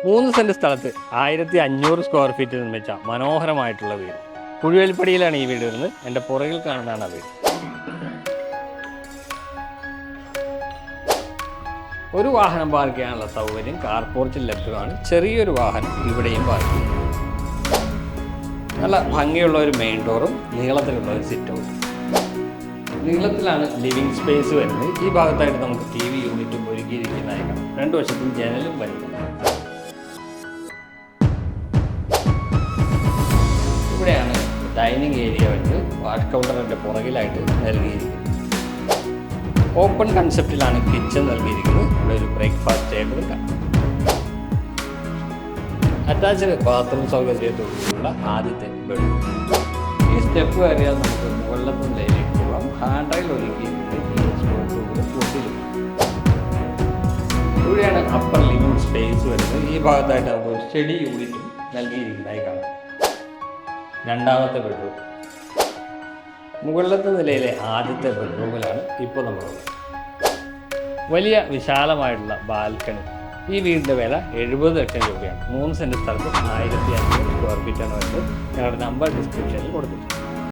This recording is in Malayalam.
3 സെന്റ് സ്ഥലത്ത് 1500 സ്ക്വയർ ഫീറ്റിൽ നിർമ്മിച്ച മനോഹരമായിട്ടുള്ള വീട്. കുഴിവേലിപ്പടിയിലാണ് ഈ വീട് വരുന്നത്. എൻ്റെ പുറകിൽ കാണുന്നതാണ് ആ വീട്. ഒരു വാഹനം പാർക്ക് ചെയ്യാനുള്ള സൗകര്യം കാർ പോർച്ചിൽ ലഭ്യമാണ്. ചെറിയൊരു വാഹനം ഇവിടെയും പാർക്ക് ചെയ്യും. നല്ല ഭംഗിയുള്ള ഒരു മെയിൻ ഡോറും നീളത്തിലുള്ള ഒരു സിറ്റ് ഔട്ടും. നീളത്തിലാണ് ലിവിംഗ് സ്പേസ് വരുന്നത്. ഈ ഭാഗത്തായിട്ട് നമുക്ക് TV യൂണിറ്റും ഒരുക്കിയിരിക്കുന്നതായി കാണാം. 2 വശത്തും ജനലും വരുന്നുണ്ട്. ഇവിടെയാണ് ഡൈനിങ് ഏരിയ വരുന്നത്. വാഷ് കൗണ്ടറിൻ്റെ പുറകിലായിട്ട് നൽകിയിരിക്കുന്നത്. ഓപ്പൺ കൺസെപ്റ്റിലാണ് കിച്ചൺ നൽകിയിരിക്കുന്നത്. ഇവിടെ ഒരു ബ്രേക്ക്ഫാസ്റ്റ് ടേബിൾ കാണാം. അറ്റാച്ച്ഡ് ബാത്റൂം സൗകര്യത്തോടുള്ള ആദ്യത്തെ ബെഡ്റൂം. ഈ സ്റ്റെപ്പ് കയറിയാൽ നമുക്ക് മുകളിലത്തെ നിലയിലേക്ക് പോകാം. ഹാൻഡ് റൈൽ ഒരുക്കിയിട്ടുണ്ട്. ഈ സ്റ്റോർ റൂമിൽ ഫുഡിലും ഇവിടെയാണ് അപ്പർ ലിവിംഗ് സ്പേസ് വരുന്നത്. ഈ ഭാഗത്തായിട്ട് നമുക്ക് സ്റ്റഡി യൂണിറ്റും നൽകിയിരിക്കുന്നതായി കാണാം. രണ്ടാമത്തെ ബെഡ്റൂം. മുകളിലത്തെ നിലയിലെ ആദ്യത്തെ ബെഡ്റൂമിലാണ് ഇപ്പോൾ നമ്മളുള്ളത്. വലിയ വിശാലമായിട്ടുള്ള ബാൽക്കണി. ഈ വീടിൻ്റെ വില 70 ലക്ഷം രൂപയാണ്. 3 സെന്റ് സ്ഥലത്ത് 1500 സ്ക്വയർ ഫീറ്റാണ് വരുന്നത്. ഞങ്ങളുടെ നമ്പർ ഡിസ്ക്രിപ്ഷനിൽ കൊടുത്തിട്ടുണ്ട്.